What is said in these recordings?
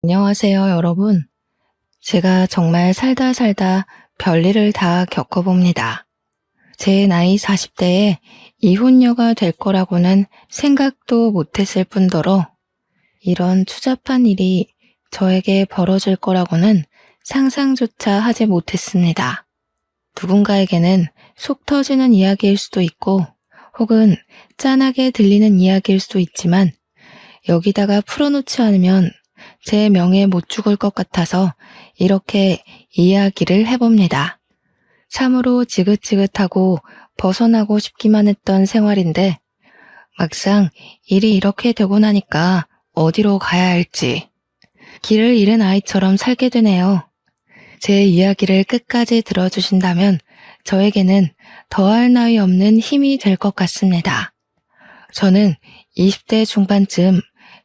안녕하세요, 여러분. 제가 정말 살다 살다 별일을 다 겪어봅니다. 제 나이 40대에 이혼녀가 될 거라고는 생각도 못했을 뿐더러 이런 추잡한 일이 저에게 벌어질 거라고는 상상조차 하지 못했습니다. 누군가에게는 속 터지는 이야기일 수도 있고 혹은 짠하게 들리는 이야기일 수도 있지만 여기다가 풀어놓지 않으면 제 명예 못 죽을 것 같아서 이렇게 이야기를 해봅니다. 참으로 지긋지긋하고 벗어나고 싶기만 했던 생활인데 막상 일이 이렇게 되고 나니까 어디로 가야 할지 길을 잃은 아이처럼 살게 되네요. 제 이야기를 끝까지 들어주신다면 저에게는 더할 나위 없는 힘이 될 것 같습니다. 저는 20대 중반쯤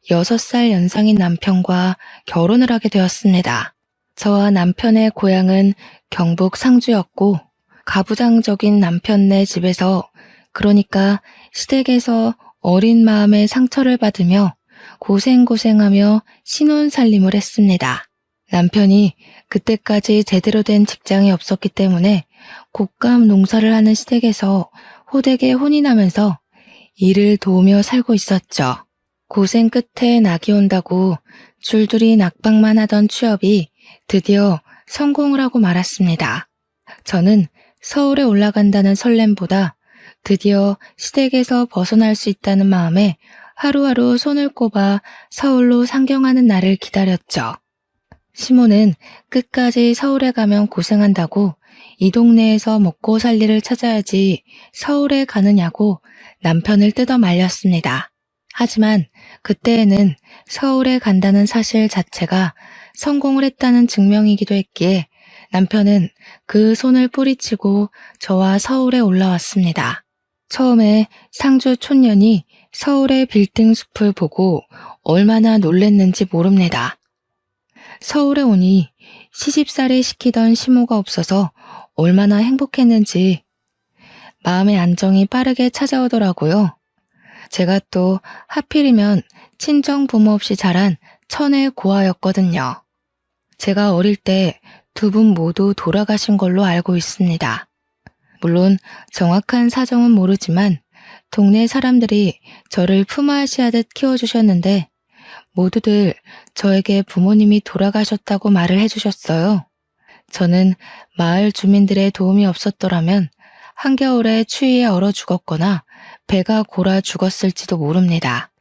6살 연상인 남편과 결혼을 하게 되었습니다. 저와 남편의 고향은 경북 상주였고 가부장적인 남편네 집에서 그러니까 시댁에서 어린 마음에 상처를 받으며 고생고생하며 신혼살림을 했습니다. 남편이 그때까지 제대로 된 직장이 없었기 때문에 곶감 농사를 하는 시댁에서 호되게 혼이 나면서 일을 도우며 살고 있었죠. 고생 끝에 낙이 온다고 줄줄이 낙방만 하던 취업이 드디어 성공을 하고 말았습니다. 저는 서울에 올라간다는 설렘보다 드디어 시댁에서 벗어날 수 있다는 마음에 하루하루 손을 꼽아 서울로 상경하는 날을 기다렸죠. 시모는 끝까지 서울에 가면 고생한다고 이 동네에서 먹고 살 일을 찾아야지 서울에 가느냐고 남편을 뜯어 말렸습니다. 하지만 그때에는 서울에 간다는 사실 자체가 성공을 했다는 증명이기도 했기에 남편은 그 손을 뿌리치고 저와 서울에 올라왔습니다. 처음에 상주 촌년이 서울의 빌딩 숲을 보고 얼마나 놀랬는지 모릅니다. 서울에 오니 시집살이 시키던 시모가 없어서 얼마나 행복했는지 마음의 안정이 빠르게 찾아오더라고요. 제가 또 하필이면 친정 부모 없이 자란 천의 고아였거든요. 제가 어릴 때 두 분 모두 돌아가신 걸로 알고 있습니다. 물론 정확한 사정은 모르지만 동네 사람들이 저를 품앗이하듯 키워주셨는데 모두들 저에게 부모님이 돌아가셨다고 말을 해주셨어요. 저는 마을 주민들의 도움이 없었더라면 한겨울에 추위에 얼어 죽었거나 배가 골아 죽었을지도 모릅니다.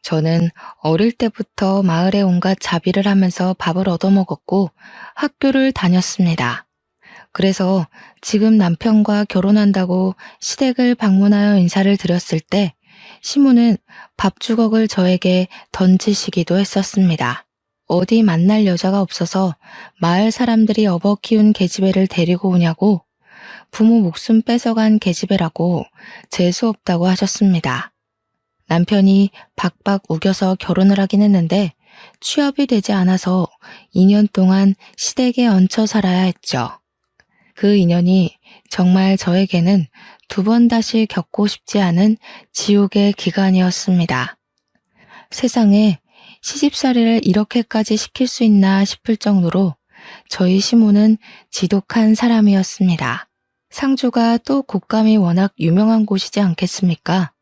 저는 어릴 때부터 마을에 온갖 자비를 하면서 밥을 얻어먹었고 학교를 다녔습니다. 그래서 지금 남편과 결혼한다고 시댁을 방문하여 인사를 드렸을 때 시모는 밥주걱을 저에게 던지시기도 했었습니다. 어디 만날 여자가 없어서 마을 사람들이 업어 키운 계집애를 데리고 오냐고 부모 목숨 뺏어간 계집애라고 재수없다고 하셨습니다. 남편이 박박 우겨서 결혼을 하긴 했는데 취업이 되지 않아서 2년 동안 시댁에 얹혀 살아야 했죠. 그 인연이 정말 저에게는 두 번 다시 겪고 싶지 않은 지옥의 기간이었습니다. 세상에 시집살이를 이렇게까지 시킬 수 있나 싶을 정도로 저희 시모는 지독한 사람이었습니다. 상주가 또 곶감이 워낙 유명한 곳이지 않겠습니까?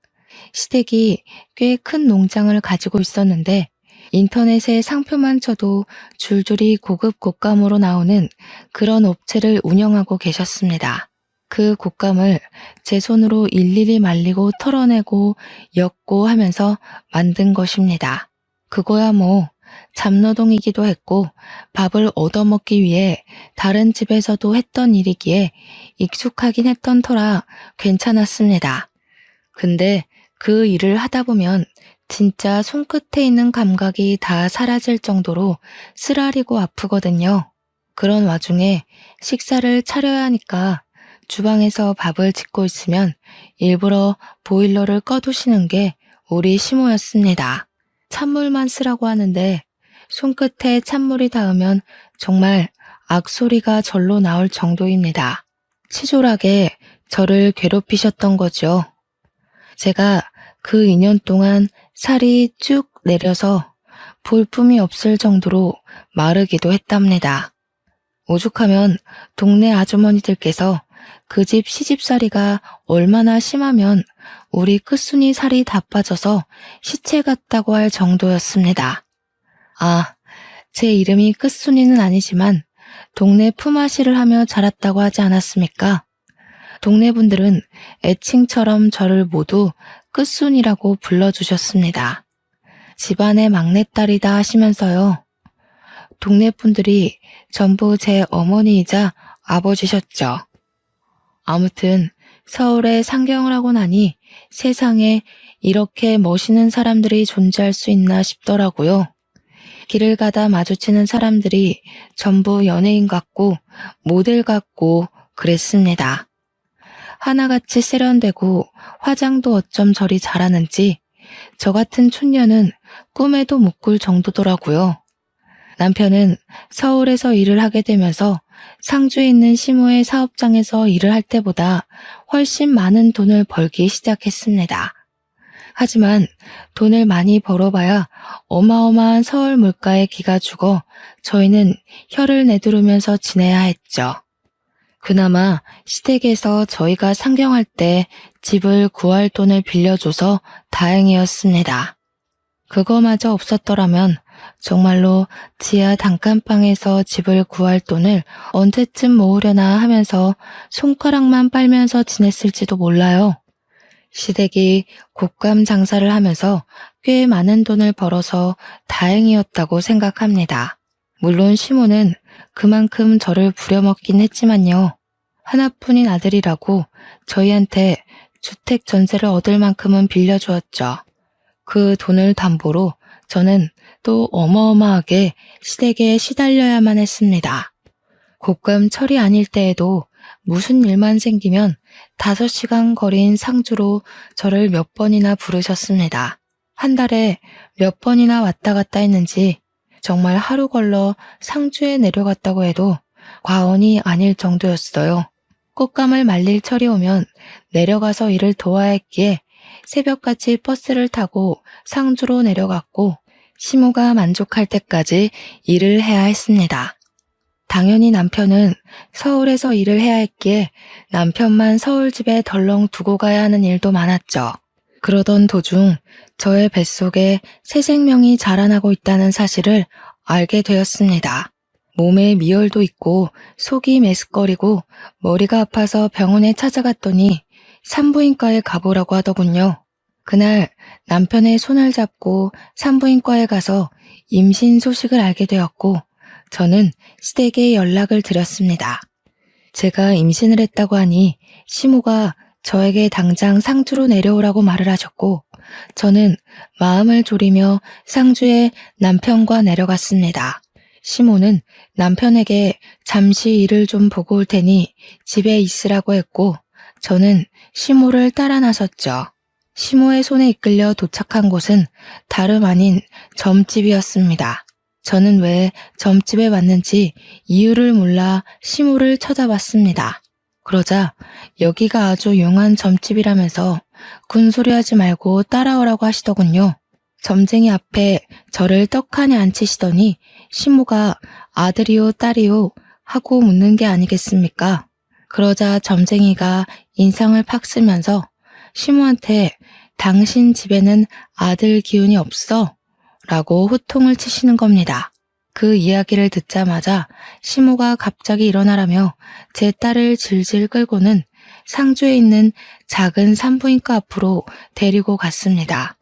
시댁이 꽤 큰 농장을 가지고 있었는데 인터넷에 상표만 쳐도 줄줄이 고급 곶감으로 나오는 그런 업체를 운영하고 계셨습니다. 그 곶감을 제 손으로 일일이 말리고 털어내고 엮고 하면서 만든 것입니다. 그거야 뭐 잡노동이기도 했고 밥을 얻어먹기 위해 다른 집에서도 했던 일이기에 익숙하긴 했던 터라 괜찮았습니다. 근데 그 일을 하다 보면 진짜 손끝에 있는 감각이 다 사라질 정도로 쓰라리고 아프거든요. 그런 와중에 식사를 차려야 하니까 주방에서 밥을 짓고 있으면 일부러 보일러를 꺼두시는 게 우리 시모였습니다. 찬물만 쓰라고 하는데 손끝에 찬물이 닿으면 정말 악소리가 절로 나올 정도입니다. 치졸하게 저를 괴롭히셨던 거죠. 제가 그 2년 동안 살이 쭉 내려서 볼품이 없을 정도로 마르기도 했답니다. 오죽하면 동네 아주머니들께서 그 집 시집살이가 얼마나 심하면 우리 끝순이 살이 다 빠져서 시체 같다고 할 정도였습니다. 아, 제 이름이 끝순이는 아니지만 동네 품앗이를 하며 자랐다고 하지 않았습니까? 동네 분들은 애칭처럼 저를 모두 끝순이라고 불러주셨습니다. 집안의 막내딸이다 하시면서요. 동네 분들이 전부 제 어머니이자 아버지셨죠. 아무튼 서울에 상경을 하고 나니 세상에 이렇게 멋있는 사람들이 존재할 수 있나 싶더라고요. 길을 가다 마주치는 사람들이 전부 연예인 같고 모델 같고 그랬습니다. 하나같이 세련되고 화장도 어쩜 저리 잘하는지 저 같은 촌년은 꿈에도 못 꿀 정도더라고요. 남편은 서울에서 일을 하게 되면서 상주에 있는 시모의 사업장에서 일을 할 때보다 훨씬 많은 돈을 벌기 시작했습니다. 하지만 돈을 많이 벌어봐야 어마어마한 서울 물가에 기가 죽어 저희는 혀를 내두르면서 지내야 했죠. 그나마 시댁에서 저희가 상경할 때 집을 구할 돈을 빌려줘서 다행이었습니다. 그거마저 없었더라면 정말로 지하 단칸방에서 집을 구할 돈을 언제쯤 모으려나 하면서 손가락만 빨면서 지냈을지도 몰라요. 시댁이 곶감 장사를 하면서 꽤 많은 돈을 벌어서 다행이었다고 생각합니다. 물론 시모는 그만큼 저를 부려먹긴 했지만요. 하나뿐인 아들이라고 저희한테 주택 전세를 얻을 만큼은 빌려주었죠. 그 돈을 담보로 저는 또 어마어마하게 시댁에 시달려야만 했습니다. 곶감철이 아닐 때에도 무슨 일만 생기면 5시간 거리인 상주로 저를 몇 번이나 부르셨습니다. 한 달에 몇 번이나 왔다 갔다 했는지 정말 하루 걸러 상주에 내려갔다고 해도 과언이 아닐 정도였어요. 꽃감을 말릴 철이 오면 내려가서 일을 도와야 했기에 새벽같이 버스를 타고 상주로 내려갔고 시모가 만족할 때까지 일을 해야 했습니다. 당연히 남편은 서울에서 일을 해야 했기에 남편만 서울집에 덜렁 두고 가야 하는 일도 많았죠. 그러던 도중 저의 뱃속에 새 생명이 자라나고 있다는 사실을 알게 되었습니다. 몸에 미열도 있고 속이 메스꺼리고 머리가 아파서 병원에 찾아갔더니 산부인과에 가보라고 하더군요. 그날 남편의 손을 잡고 산부인과에 가서 임신 소식을 알게 되었고 저는 시댁에 연락을 드렸습니다. 제가 임신을 했다고 하니 시모가 저에게 당장 상주로 내려오라고 말을 하셨고 저는 마음을 졸이며 상주에 남편과 내려갔습니다. 시모는 남편에게 잠시 일을 좀 보고 올 테니 집에 있으라고 했고 저는 시모를 따라 나섰죠. 시모의 손에 이끌려 도착한 곳은 다름 아닌 점집이었습니다. 저는 왜 점집에 왔는지 이유를 몰라 시모를 쳐다봤습니다. 그러자 여기가 아주 용한 점집이라면서 군소리하지 말고 따라오라고 하시더군요. 점쟁이 앞에 저를 떡하니 앉히시더니 시모가 아들이요 딸이요 하고 묻는 게 아니겠습니까? 그러자 점쟁이가 인상을 팍 쓰면서 시모한테 당신 집에는 아들 기운이 없어? 라고 호통을 치시는 겁니다. 그 이야기를 듣자마자 시모가 갑자기 일어나라며 제 딸을 질질 끌고는 상주에 있는 작은 산부인과 앞으로 데리고 갔습니다.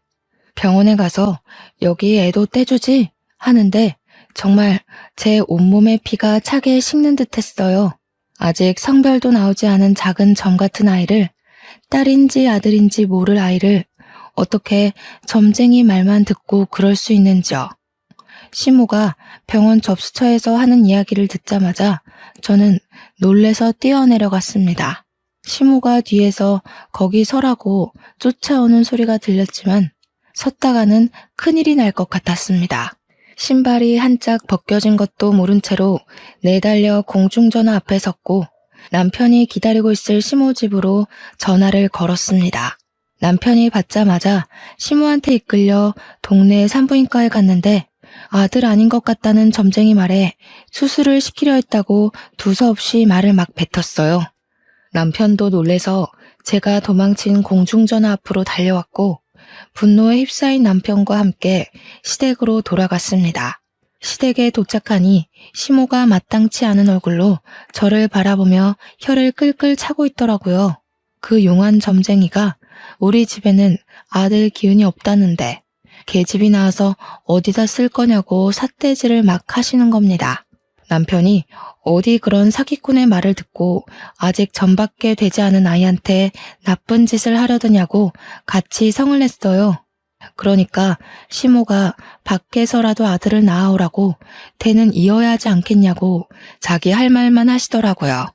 병원에 가서 여기 애도 떼주지? 하는데 정말 제 온몸의 피가 차게 식는 듯 했어요. 아직 성별도 나오지 않은 작은 점 같은 아이를, 딸인지 아들인지 모를 아이를 어떻게 점쟁이 말만 듣고 그럴 수 있는지요. 시모가 병원 접수처에서 하는 이야기를 듣자마자 저는 놀래서 뛰어내려갔습니다. 시모가 뒤에서 거기 서라고 쫓아오는 소리가 들렸지만 섰다가는 큰일이 날 것 같았습니다. 신발이 한짝 벗겨진 것도 모른 채로 내달려 공중전화 앞에 섰고 남편이 기다리고 있을 시모 집으로 전화를 걸었습니다. 남편이 받자마자 시모한테 이끌려 동네 산부인과에 갔는데 아들 아닌 것 같다는 점쟁이 말에 수술을 시키려 했다고 두서없이 말을 막 뱉었어요. 남편도 놀래서 제가 도망친 공중전화 앞으로 달려왔고 분노에 휩싸인 남편과 함께 시댁으로 돌아갔습니다. 시댁에 도착하니 시모가 마땅치 않은 얼굴로 저를 바라보며 혀를 끌끌 차고 있더라고요. 그 용한 점쟁이가 우리 집에는 아들 기운이 없다는데 계집이 나와서 어디다 쓸 거냐고 삿대질을 막 하시는 겁니다. 남편이 어디 그런 사기꾼의 말을 듣고 아직 전밖에 되지 않은 아이한테 나쁜 짓을 하려드냐고 같이 성을 냈어요. 그러니까 시모가 밖에서라도 아들을 낳아오라고 대는 이어야 하지 않겠냐고 자기 할 말만 하시더라고요.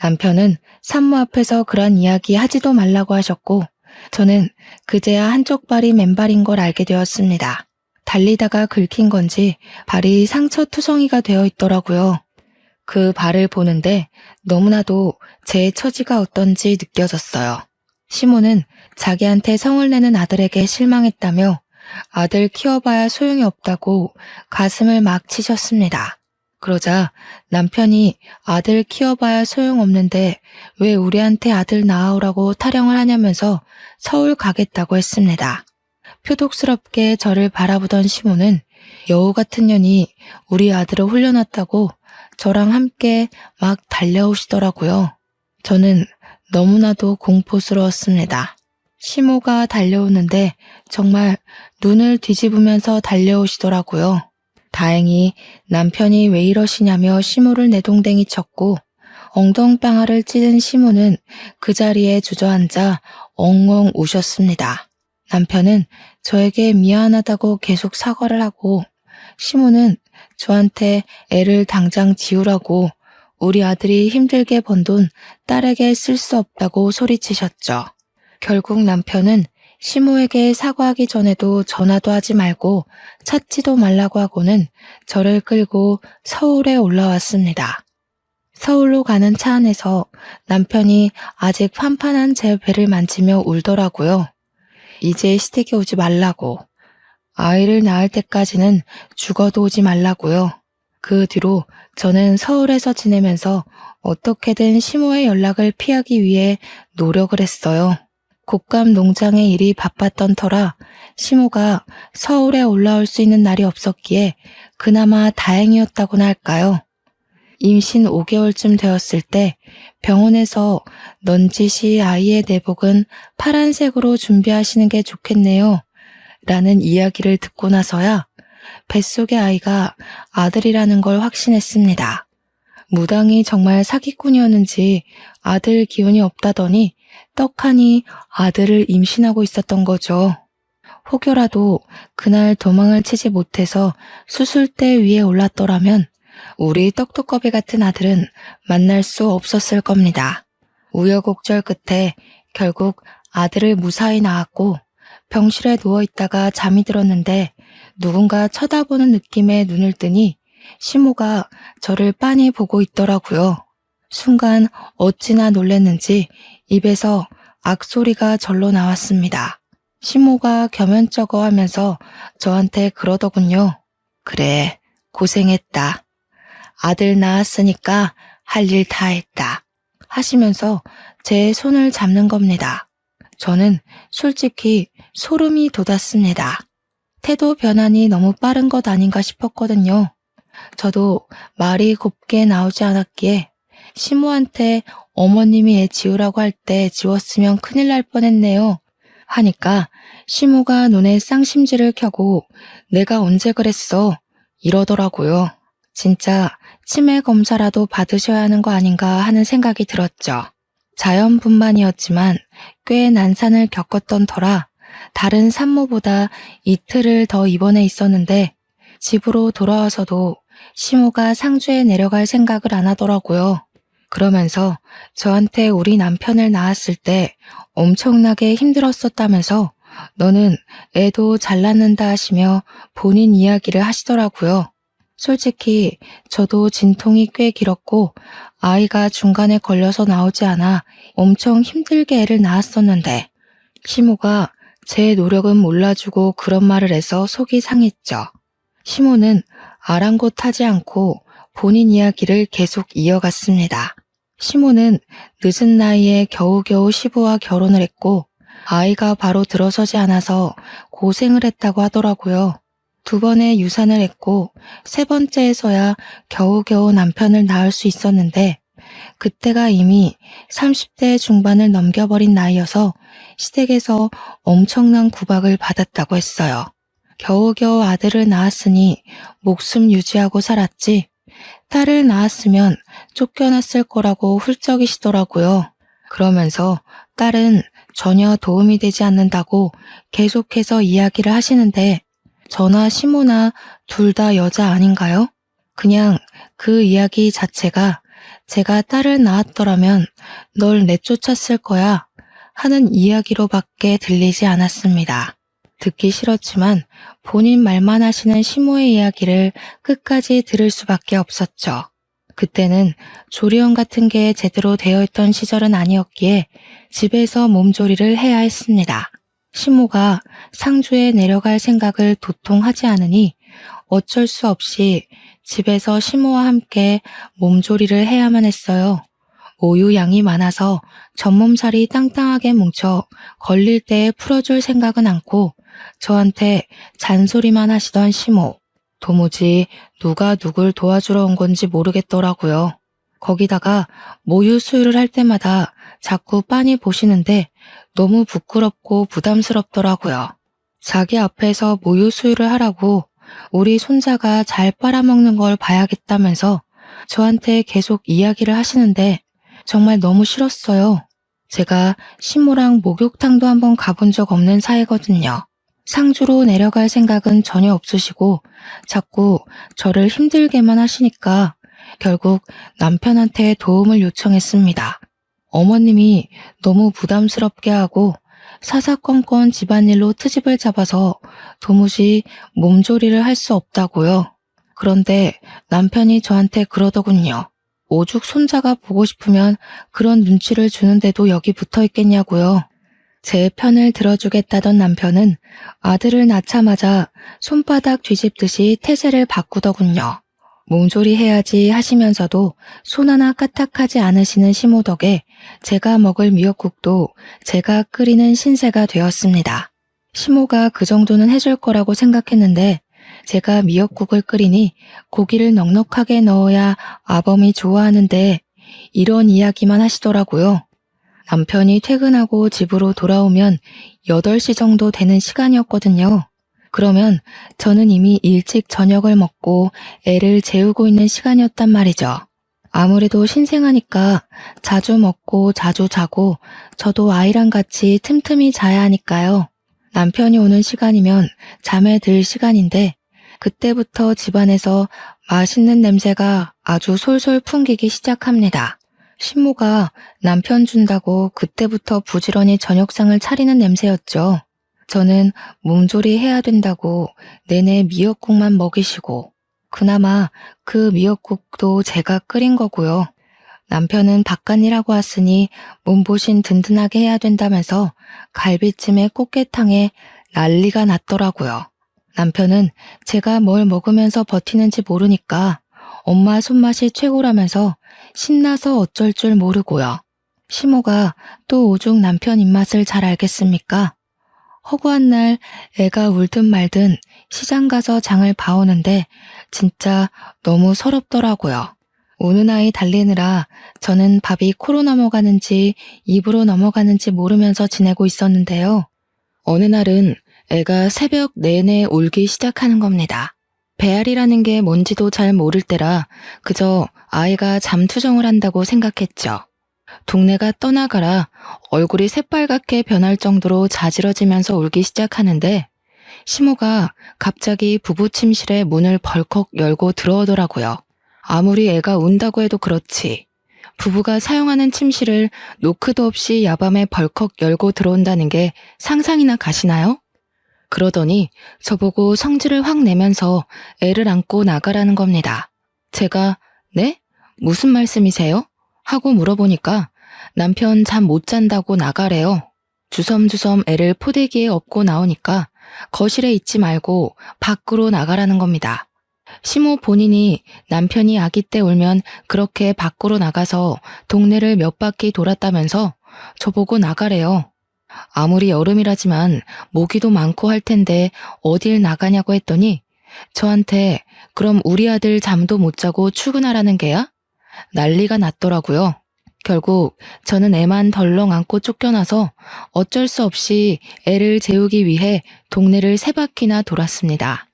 남편은 산모 앞에서 그런 이야기 하지도 말라고 하셨고 저는 그제야 한쪽 발이 맨발인 걸 알게 되었습니다. 달리다가 긁힌 건지 발이 상처투성이가 되어 있더라고요. 그 발을 보는데 너무나도 제 처지가 어떤지 느껴졌어요. 시모는 자기한테 성을 내는 아들에게 실망했다며 아들 키워봐야 소용이 없다고 가슴을 막 치셨습니다. 그러자 남편이 아들 키워봐야 소용없는데 왜 우리한테 아들 낳아오라고 타령을 하냐면서 서울 가겠다고 했습니다. 표독스럽게 저를 바라보던 시모는 여우 같은 년이 우리 아들을 홀려놨다고 저랑 함께 막 달려오시더라고요. 저는 너무나도 공포스러웠습니다. 시모가 달려오는데 정말 눈을 뒤집으면서 달려오시더라고요. 다행히 남편이 왜 이러시냐며 시모를 내동댕이 쳤고 엉덩방아를 찢은 시모는 그 자리에 주저앉아 엉엉 우셨습니다. 남편은 저에게 미안하다고 계속 사과를 하고 시모는 저한테 애를 당장 지우라고 우리 아들이 힘들게 번 돈 딸에게 쓸 수 없다고 소리치셨죠. 결국 남편은 시모에게 사과하기 전에도 전화도 하지 말고 찾지도 말라고 하고는 저를 끌고 서울에 올라왔습니다. 서울로 가는 차 안에서 남편이 아직 판판한 제 배를 만지며 울더라고요. 이제 시댁에 오지 말라고. 아이를 낳을 때까지는 죽어도 오지 말라고요. 그 뒤로 저는 서울에서 지내면서 어떻게든 시모의 연락을 피하기 위해 노력을 했어요. 곶감 농장의 일이 바빴던 터라 시모가 서울에 올라올 수 있는 날이 없었기에 그나마 다행이었다고나 할까요. 임신 5개월쯤 되었을 때 병원에서 넌지시 아이의 내복은 파란색으로 준비하시는 게 좋겠네요. 라는 이야기를 듣고 나서야 뱃속의 아이가 아들이라는 걸 확신했습니다. 무당이 정말 사기꾼이었는지 아들 기운이 없다더니 떡하니 아들을 임신하고 있었던 거죠. 혹여라도 그날 도망을 치지 못해서 수술대 위에 올랐더라면 우리 떡두꺼비 같은 아들은 만날 수 없었을 겁니다. 우여곡절 끝에 결국 아들을 무사히 낳았고 병실에 누워있다가 잠이 들었는데 누군가 쳐다보는 느낌에 눈을 뜨니 시모가 저를 빤히 보고 있더라고요. 순간 어찌나 놀랐는지 입에서 악소리가 절로 나왔습니다. 시모가 겸연쩍어 하면서 저한테 그러더군요. 그래, 고생했다. 아들 낳았으니까 할 일 다 했다. 하시면서 제 손을 잡는 겁니다. 저는 솔직히 소름이 돋았습니다. 태도 변환이 너무 빠른 것 아닌가 싶었거든요. 저도 말이 곱게 나오지 않았기에 시모한테 어머님이 애 지우라고 할 때 지웠으면 큰일 날 뻔했네요. 하니까 시모가 눈에 쌍심지를 켜고 내가 언제 그랬어? 이러더라고요. 진짜 치매 검사라도 받으셔야 하는 거 아닌가 하는 생각이 들었죠. 자연분만이었지만 꽤 난산을 겪었던 터라 다른 산모보다 이틀을 더 입원해 있었는데 집으로 돌아와서도 시모가 상주에 내려갈 생각을 안 하더라고요. 그러면서 저한테 우리 남편을 낳았을 때 엄청나게 힘들었었다면서 너는 애도 잘 낳는다 하시며 본인 이야기를 하시더라고요. 솔직히 저도 진통이 꽤 길었고 아이가 중간에 걸려서 나오지 않아 엄청 힘들게 애를 낳았었는데 시모가 제 노력은 몰라주고 그런 말을 해서 속이 상했죠. 시모는 아랑곳하지 않고 본인 이야기를 계속 이어갔습니다. 시모는 늦은 나이에 겨우겨우 시부와 결혼을 했고 아이가 바로 들어서지 않아서 고생을 했다고 하더라고요. 2번의 유산을 했고 3번째에서야 겨우겨우 남편을 낳을 수 있었는데 그때가 이미 30대 중반을 넘겨버린 나이여서 시댁에서 엄청난 구박을 받았다고 했어요. 겨우겨우 아들을 낳았으니 목숨 유지하고 살았지 딸을 낳았으면 쫓겨났을 거라고 훌쩍이시더라고요. 그러면서 딸은 전혀 도움이 되지 않는다고 계속해서 이야기를 하시는데 저나 시모나 둘 다 여자 아닌가요? 그냥 그 이야기 자체가 제가 딸을 낳았더라면 널 내쫓았을 거야 하는 이야기로밖에 들리지 않았습니다. 듣기 싫었지만 본인 말만 하시는 시모의 이야기를 끝까지 들을 수밖에 없었죠. 그때는 조리원 같은 게 제대로 되어 있던 시절은 아니었기에 집에서 몸조리를 해야 했습니다. 시모가 상주에 내려갈 생각을 도통 하지 않으니 어쩔 수 없이 집에서 시모와 함께 몸조리를 해야만 했어요. 오유 양이 많아서 전몸살이 땅땅하게 뭉쳐 걸릴 때 풀어줄 생각은 않고 저한테 잔소리만 하시던 시모. 도무지 누가 누굴 도와주러 온 건지 모르겠더라고요. 거기다가 모유 수유를 할 때마다 자꾸 빤히 보시는데 너무 부끄럽고 부담스럽더라고요. 자기 앞에서 모유 수유를 하라고 우리 손자가 잘 빨아먹는 걸 봐야겠다면서 저한테 계속 이야기를 하시는데 정말 너무 싫었어요. 제가 시모랑 목욕탕도 한번 가본 적 없는 사이거든요. 상주로 내려갈 생각은 전혀 없으시고 자꾸 저를 힘들게만 하시니까 결국 남편한테 도움을 요청했습니다. 어머님이 너무 부담스럽게 하고 사사건건 집안일로 트집을 잡아서 도무지 몸조리를 할 수 없다고요. 그런데 남편이 저한테 그러더군요. 오죽 손자가 보고 싶으면 그런 눈치를 주는데도 여기 붙어 있겠냐고요. 제 편을 들어주겠다던 남편은 아들을 낳자마자 손바닥 뒤집듯이 태세를 바꾸더군요. 몸조리 해야지 하시면서도 손 하나 까딱하지 않으시는 시모 덕에 제가 먹을 미역국도 제가 끓이는 신세가 되었습니다. 시모가 그 정도는 해줄 거라고 생각했는데 제가 미역국을 끓이니 고기를 넉넉하게 넣어야 아범이 좋아하는데 이런 이야기만 하시더라고요. 남편이 퇴근하고 집으로 돌아오면 8시 정도 되는 시간이었거든요. 그러면 저는 이미 일찍 저녁을 먹고 애를 재우고 있는 시간이었단 말이죠. 아무래도 신생아니까 자주 먹고 자주 자고 저도 아이랑 같이 틈틈이 자야 하니까요. 남편이 오는 시간이면 잠에 들 시간인데 그때부터 집안에서 맛있는 냄새가 아주 솔솔 풍기기 시작합니다. 신모가 남편 준다고 그때부터 부지런히 저녁상을 차리는 냄새였죠. 저는 몸조리 해야 된다고 내내 미역국만 먹이시고 그나마 그 미역국도 제가 끓인 거고요. 남편은 바깥일하고 왔으니 몸보신 든든하게 해야 된다면서 갈비찜에 꽃게탕에 난리가 났더라고요. 남편은 제가 뭘 먹으면서 버티는지 모르니까 엄마 손맛이 최고라면서 신나서 어쩔 줄 모르고요. 시모가 또 오죽 남편 입맛을 잘 알겠습니까? 허구한 날 애가 울든 말든 시장 가서 장을 봐오는데 진짜 너무 서럽더라고요. 우는 아이 달래느라 저는 밥이 코로 넘어가는지 입으로 넘어가는지 모르면서 지내고 있었는데요. 어느 날은 애가 새벽 내내 울기 시작하는 겁니다. 배앓이라는 게 뭔지도 잘 모를 때라 그저 아이가 잠투정을 한다고 생각했죠. 동네가 떠나가라 얼굴이 새빨갛게 변할 정도로 자지러지면서 울기 시작하는데 시모가 갑자기 부부 침실에 문을 벌컥 열고 들어오더라고요. 아무리 애가 운다고 해도 그렇지. 부부가 사용하는 침실을 노크도 없이 야밤에 벌컥 열고 들어온다는 게 상상이나 가시나요? 그러더니 저보고 성질을 확 내면서 애를 안고 나가라는 겁니다. 제가 네? 무슨 말씀이세요? 하고 물어보니까 남편 잠 못 잔다고 나가래요. 주섬주섬 애를 포대기에 업고 나오니까 거실에 있지 말고 밖으로 나가라는 겁니다. 시모 본인이 남편이 아기 때 울면 그렇게 밖으로 나가서 동네를 몇 바퀴 돌았다면서 저보고 나가래요. 아무리 여름이라지만 모기도 많고 할 텐데 어딜 나가냐고 했더니 저한테 그럼 우리 아들 잠도 못 자고 출근하라는 게야? 난리가 났더라고요. 결국 저는 애만 덜렁 안고 쫓겨나서 어쩔 수 없이 애를 재우기 위해 동네를 3바퀴나 돌았습니다.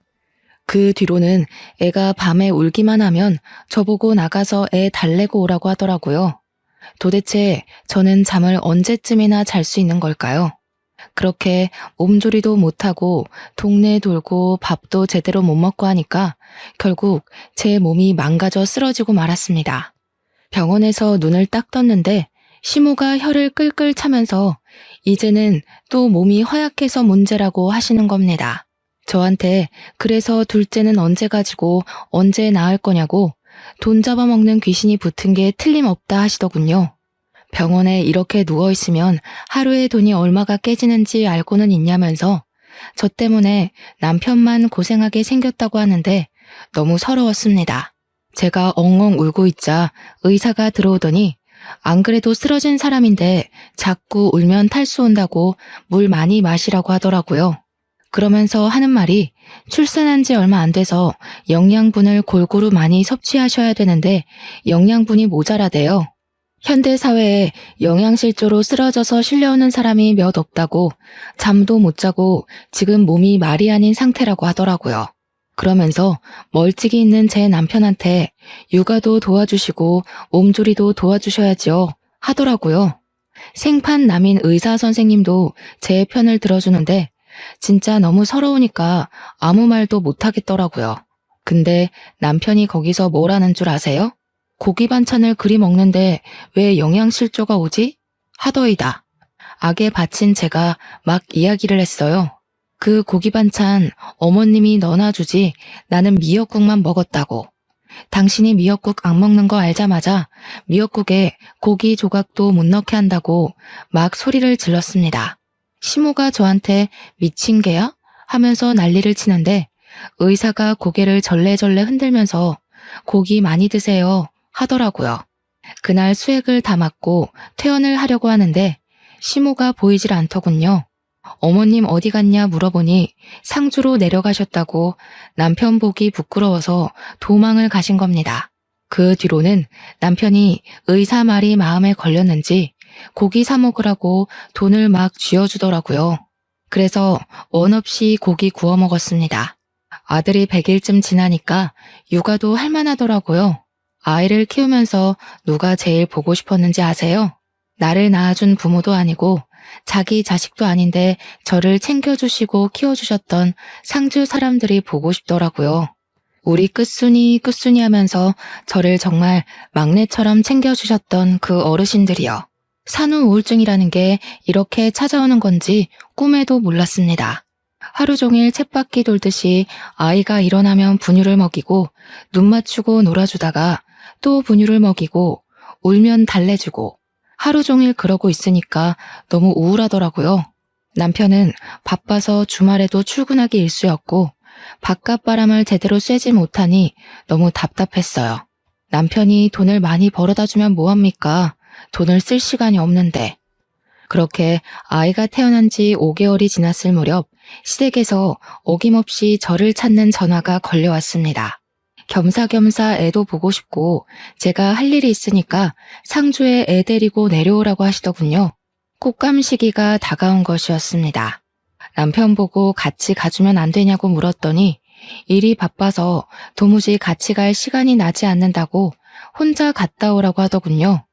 그 뒤로는 애가 밤에 울기만 하면 저보고 나가서 애 달래고 오라고 하더라고요. 도대체 저는 잠을 언제쯤이나 잘 수 있는 걸까요? 그렇게 몸조리도 못하고 동네 돌고 밥도 제대로 못 먹고 하니까 결국 제 몸이 망가져 쓰러지고 말았습니다. 병원에서 눈을 딱 떴는데 시모가 혀를 끌끌 차면서 이제는 또 몸이 허약해서 문제라고 하시는 겁니다. 저한테 그래서 둘째는 언제 가지고 언제 낳을 거냐고 돈 잡아먹는 귀신이 붙은 게 틀림없다 하시더군요. 병원에 이렇게 누워있으면 하루에 돈이 얼마가 깨지는지 알고는 있냐면서 저 때문에 남편만 고생하게 생겼다고 하는데 너무 서러웠습니다. 제가 엉엉 울고 있자 의사가 들어오더니 안 그래도 쓰러진 사람인데 자꾸 울면 탈수 온다고 물 많이 마시라고 하더라고요. 그러면서 하는 말이 출산한 지 얼마 안 돼서 영양분을 골고루 많이 섭취하셔야 되는데 영양분이 모자라대요. 현대사회에 영양실조로 쓰러져서 실려오는 사람이 몇 없다고 잠도 못 자고 지금 몸이 말이 아닌 상태라고 하더라고요. 그러면서 멀찍이 있는 제 남편한테 육아도 도와주시고 몸조리도 도와주셔야지요 하더라고요. 생판남인 의사 선생님도 제 편을 들어주는데 진짜 너무 서러우니까 아무 말도 못하겠더라고요. 근데 남편이 거기서 뭐라는 줄 아세요? 고기 반찬을 그리 먹는데 왜 영양실조가 오지? 하더이다. 악에 바친 제가 막 이야기를 했어요. 그 고기 반찬 어머님이 넣어주지 나는 미역국만 먹었다고. 당신이 미역국 안 먹는 거 알자마자 미역국에 고기 조각도 못 넣게 한다고 막 소리를 질렀습니다. 시모가 저한테 미친 개야? 하면서 난리를 치는데 의사가 고개를 절레절레 흔들면서 고기 많이 드세요 하더라고요. 그날 수액을 다 맞고 퇴원을 하려고 하는데 시모가 보이질 않더군요. 어머님 어디 갔냐 물어보니 상주로 내려가셨다고 남편 보기 부끄러워서 도망을 가신 겁니다. 그 뒤로는 남편이 의사 말이 마음에 걸렸는지 고기 사 먹으라고 돈을 막 쥐어주더라고요. 그래서 원 없이 고기 구워 먹었습니다. 아들이 100일쯤 지나니까 육아도 할만하더라고요. 아이를 키우면서 누가 제일 보고 싶었는지 아세요? 나를 낳아준 부모도 아니고 자기 자식도 아닌데 저를 챙겨주시고 키워주셨던 상주 사람들이 보고 싶더라고요. 우리 끝순이 끝순이 하면서 저를 정말 막내처럼 챙겨주셨던 그 어르신들이요. 산후 우울증이라는 게 이렇게 찾아오는 건지 꿈에도 몰랐습니다. 하루 종일 쳇바퀴 돌듯이 아이가 일어나면 분유를 먹이고 눈 맞추고 놀아주다가 또 분유를 먹이고 울면 달래주고 하루 종일 그러고 있으니까 너무 우울하더라고요. 남편은 바빠서 주말에도 출근하기 일쑤였고 바깥 바람을 제대로 쐬지 못하니 너무 답답했어요. 남편이 돈을 많이 벌어다 주면 뭐합니까? 돈을 쓸 시간이 없는데. 그렇게 아이가 태어난 지 5개월이 지났을 무렵 시댁에서 어김없이 저를 찾는 전화가 걸려왔습니다. 겸사겸사 애도 보고 싶고 제가 할 일이 있으니까 상주에 애 데리고 내려오라고 하시더군요. 콧감 시기가 다가온 것이었습니다. 남편 보고 같이 가주면 안 되냐고 물었더니 일이 바빠서 도무지 같이 갈 시간이 나지 않는다고 혼자 갔다 오라고 하더군요.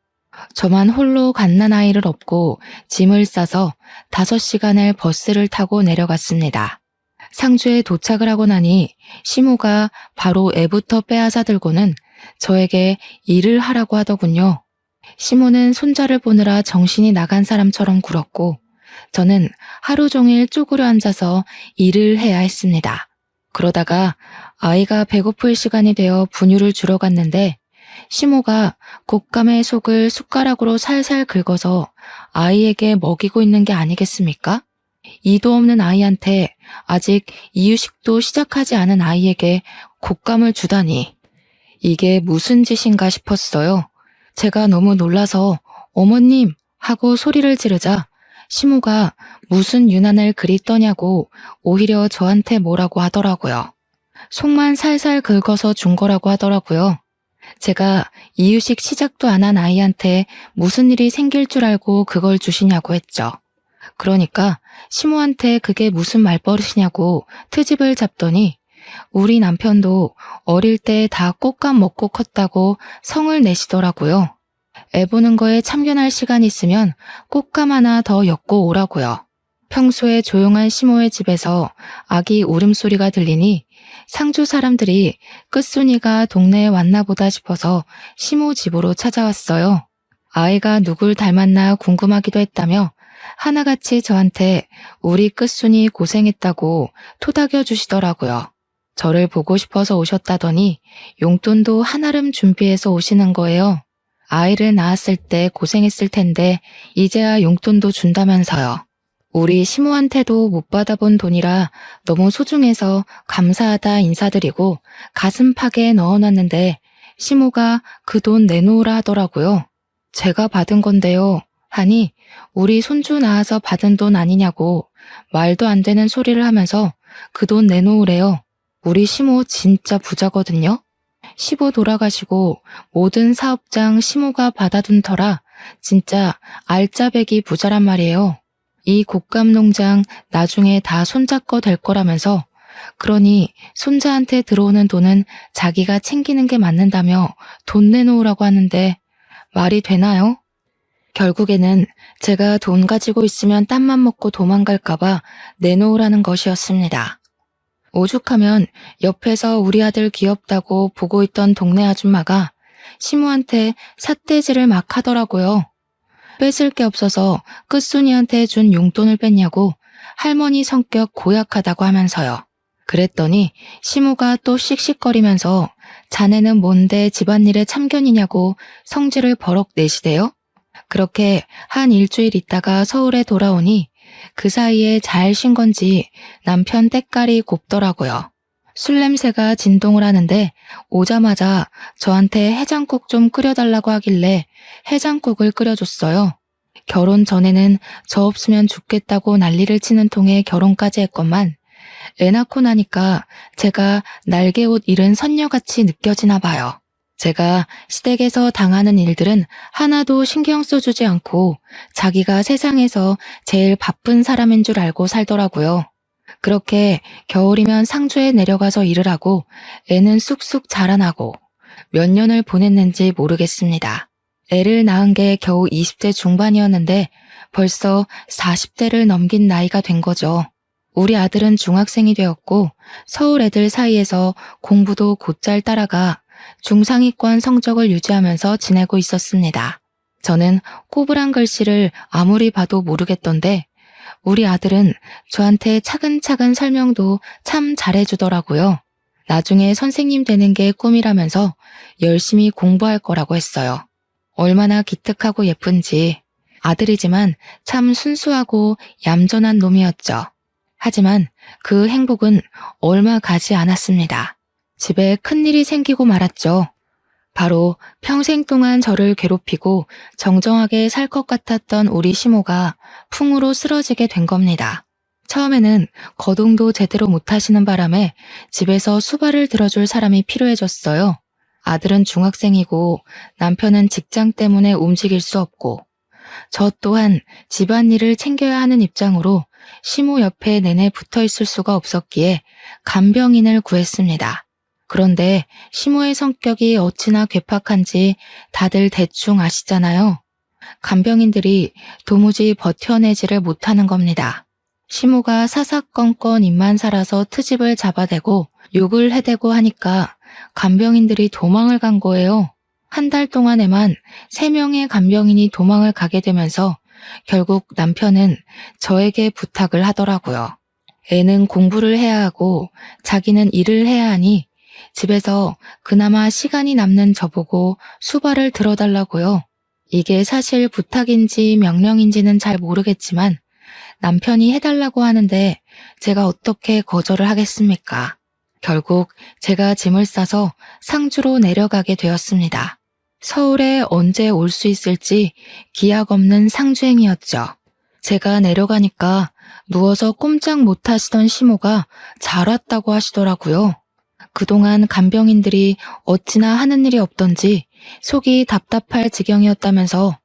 저만 홀로 갓난아이를 업고 짐을 싸서 5시간을 버스를 타고 내려갔습니다. 상주에 도착을 하고 나니 시모가 바로 애부터 빼앗아 들고는 저에게 일을 하라고 하더군요. 시모는 손자를 보느라 정신이 나간 사람처럼 굴었고 저는 하루 종일 쪼그려 앉아서 일을 해야 했습니다. 그러다가 아이가 배고플 시간이 되어 분유를 주러 갔는데 시모가 곶감의 속을 숟가락으로 살살 긁어서 아이에게 먹이고 있는 게 아니겠습니까? 이도 없는 아이한테 아직 이유식도 시작하지 않은 아이에게 곶감을 주다니. 이게 무슨 짓인가 싶었어요. 제가 너무 놀라서 어머님 하고 소리를 지르자 시모가 무슨 유난을 그리 떠냐고 오히려 저한테 뭐라고 하더라고요. 속만 살살 긁어서 준 거라고 하더라고요. 제가 이유식 시작도 안 한 아이한테 무슨 일이 생길 줄 알고 그걸 주시냐고 했죠. 그러니까 시모한테 그게 무슨 말버릇이냐고 트집을 잡더니 우리 남편도 어릴 때 다 꽃감 먹고 컸다고 성을 내시더라고요. 애 보는 거에 참견할 시간 있으면 꽃감 하나 더 엮고 오라고요. 평소에 조용한 시모의 집에서 아기 울음소리가 들리니 상주 사람들이 끝순이가 동네에 왔나 보다 싶어서 시모 집으로 찾아왔어요. 아이가 누굴 닮았나 궁금하기도 했다며 하나같이 저한테 우리 끝순이 고생했다고 토닥여 주시더라고요. 저를 보고 싶어서 오셨다더니 용돈도 한아름 준비해서 오시는 거예요. 아이를 낳았을 때 고생했을 텐데 이제야 용돈도 준다면서요. 우리 시모한테도 못 받아본 돈이라 너무 소중해서 감사하다 인사드리고 가슴팍에 넣어놨는데 시모가 그 돈 내놓으라 하더라고요. 제가 받은 건데요. 하니 우리 손주 낳아서 받은 돈 아니냐고 말도 안 되는 소리를 하면서 그 돈 내놓으래요. 우리 시모 진짜 부자거든요. 시부 돌아가시고 모든 사업장 시모가 받아둔 터라 진짜 알짜배기 부자란 말이에요. 이 곶감 농장 나중에 다 손자 거 될 거라면서 그러니 손자한테 들어오는 돈은 자기가 챙기는 게 맞는다며 돈 내놓으라고 하는데 말이 되나요? 결국에는 제가 돈 가지고 있으면 땀만 먹고 도망갈까봐 내놓으라는 것이었습니다. 오죽하면 옆에서 우리 아들 귀엽다고 보고 있던 동네 아줌마가 시모한테 삿대질을 막 하더라고요. 뺏을 게 없어서 끝순이한테 준 용돈을 뺐냐고 할머니 성격 고약하다고 하면서요. 그랬더니 시모가 또 씩씩거리면서 자네는 뭔데 집안일에 참견이냐고 성질을 버럭 내시대요. 그렇게 한 일주일 있다가 서울에 돌아오니 그 사이에 잘 쉰 건지 남편 때깔이 곱더라고요. 술 냄새가 진동을 하는데 오자마자 저한테 해장국 좀 끓여달라고 하길래 해장국을 끓여줬어요. 결혼 전에는 저 없으면 죽겠다고 난리를 치는 통에 결혼까지 했건만 애 낳고 나니까 제가 날개옷 잃은 선녀같이 느껴지나 봐요. 제가 시댁에서 당하는 일들은 하나도 신경 써주지 않고 자기가 세상에서 제일 바쁜 사람인 줄 알고 살더라고요. 그렇게 겨울이면 상주에 내려가서 일을 하고 애는 쑥쑥 자라나고 몇 년을 보냈는지 모르겠습니다. 애를 낳은 게 겨우 20대 중반이었는데 벌써 40대를 넘긴 나이가 된 거죠. 우리 아들은 중학생이 되었고 서울 애들 사이에서 공부도 곧잘 따라가 중상위권 성적을 유지하면서 지내고 있었습니다. 저는 꼬부랑 글씨를 아무리 봐도 모르겠던데 우리 아들은 저한테 차근차근 설명도 참 잘해주더라고요. 나중에 선생님 되는 게 꿈이라면서 열심히 공부할 거라고 했어요. 얼마나 기특하고 예쁜지. 아들이지만 참 순수하고 얌전한 놈이었죠. 하지만 그 행복은 얼마 가지 않았습니다. 집에 큰일이 생기고 말았죠. 바로 평생 동안 저를 괴롭히고 정정하게 살 것 같았던 우리 시모가 풍으로 쓰러지게 된 겁니다. 처음에는 거동도 제대로 못하시는 바람에 집에서 수발을 들어줄 사람이 필요해졌어요. 아들은 중학생이고 남편은 직장 때문에 움직일 수 없고 저 또한 집안일을 챙겨야 하는 입장으로 시모 옆에 내내 붙어있을 수가 없었기에 간병인을 구했습니다. 그런데 시모의 성격이 어찌나 괴팍한지 다들 대충 아시잖아요. 간병인들이 도무지 버텨내지를 못하는 겁니다. 시모가 사사건건 입만 살아서 트집을 잡아대고 욕을 해대고 하니까 간병인들이 도망을 간 거예요. 한 달 동안에만 3명의 간병인이 도망을 가게 되면서 결국 남편은 저에게 부탁을 하더라고요. 애는 공부를 해야 하고 자기는 일을 해야 하니 집에서 그나마 시간이 남는 저보고 수발을 들어달라고요. 이게 사실 부탁인지 명령인지는 잘 모르겠지만 남편이 해달라고 하는데 제가 어떻게 거절을 하겠습니까? 결국 제가 짐을 싸서 상주로 내려가게 되었습니다. 서울에 언제 올 수 있을지 기약 없는 상주행이었죠. 제가 내려가니까 누워서 꼼짝 못 하시던 시모가 잘 왔다고 하시더라고요. 그동안 간병인들이 어찌나 하는 일이 없던지 속이 답답할 지경이었다면서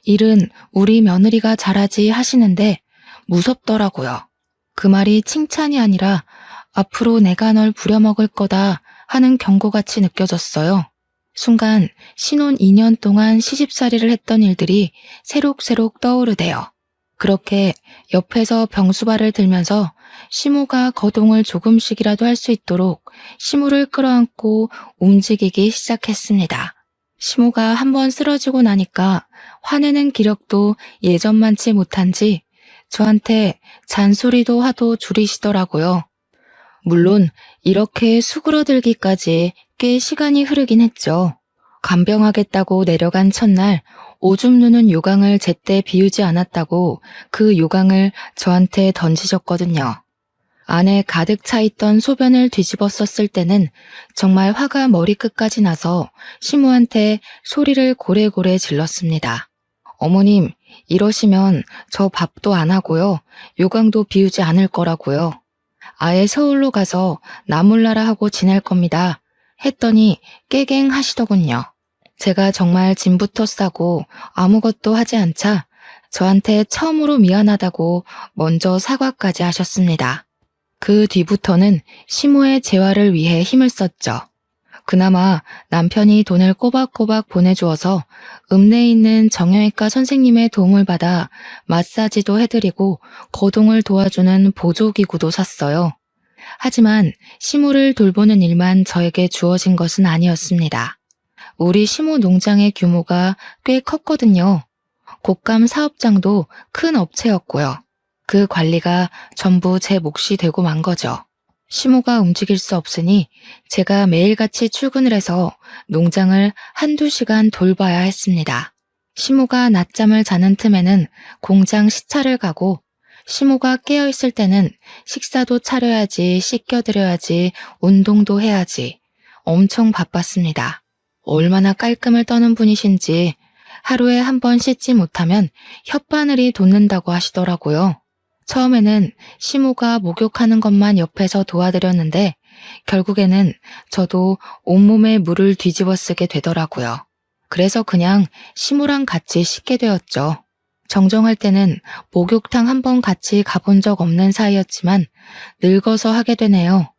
일은 우리 며느리가 잘하지 하시는데 무섭더라고요. 그 말이 칭찬이 아니라 앞으로 내가 널 부려먹을 거다 하는 경고같이 느껴졌어요. 순간 신혼 2년 동안 시집살이를 했던 일들이 새록새록 떠오르대요. 그렇게 옆에서 병수발을 들면서 시모가 거동을 조금씩이라도 할 수 있도록 시모를 끌어안고 움직이기 시작했습니다. 시모가 한번 쓰러지고 나니까 화내는 기력도 예전만치 못한지 저한테 잔소리도 하도 줄이시더라고요. 물론 이렇게 수그러들기까지 꽤 시간이 흐르긴 했죠. 간병하겠다고 내려간 첫날 오줌 누는 요강을 제때 비우지 않았다고 그 요강을 저한테 던지셨거든요. 안에 가득 차 있던 소변을 뒤집어 썼을 때는 정말 화가 머리끝까지 나서 시모한테 소리를 고래고래 질렀습니다. 어머님, 이러시면 저 밥도 안 하고요. 요강도 비우지 않을 거라고요. 아예 서울로 가서 나몰라라 하고 지낼 겁니다. 했더니 깨갱 하시더군요. 제가 정말 짐부터 싸고 아무것도 하지 않자 저한테 처음으로 미안하다고 먼저 사과까지 하셨습니다. 그 뒤부터는 시모의 재활을 위해 힘을 썼죠. 그나마 남편이 돈을 꼬박꼬박 보내주어서 읍내에 있는 정형외과 선생님의 도움을 받아 마사지도 해드리고 거동을 도와주는 보조기구도 샀어요. 하지만 시모를 돌보는 일만 저에게 주어진 것은 아니었습니다. 우리 시모 농장의 규모가 꽤 컸거든요. 곶감 사업장도 큰 업체였고요. 그 관리가 전부 제 몫이 되고 만 거죠. 시모가 움직일 수 없으니 제가 매일같이 출근을 해서 농장을 한두 시간 돌봐야 했습니다. 시모가 낮잠을 자는 틈에는 공장 시차를 가고 시모가 깨어있을 때는 식사도 차려야지, 씻겨드려야지, 운동도 해야지. 엄청 바빴습니다. 얼마나 깔끔을 떠는 분이신지 하루에 한 번 씻지 못하면 혓바늘이 돋는다고 하시더라고요. 처음에는 시모가 목욕하는 것만 옆에서 도와드렸는데 결국에는 저도 온몸에 물을 뒤집어 쓰게 되더라고요. 그래서 그냥 시모랑 같이 씻게 되었죠. 정정할 때는 목욕탕 한 번 같이 가본 적 없는 사이였지만 늙어서 하게 되네요.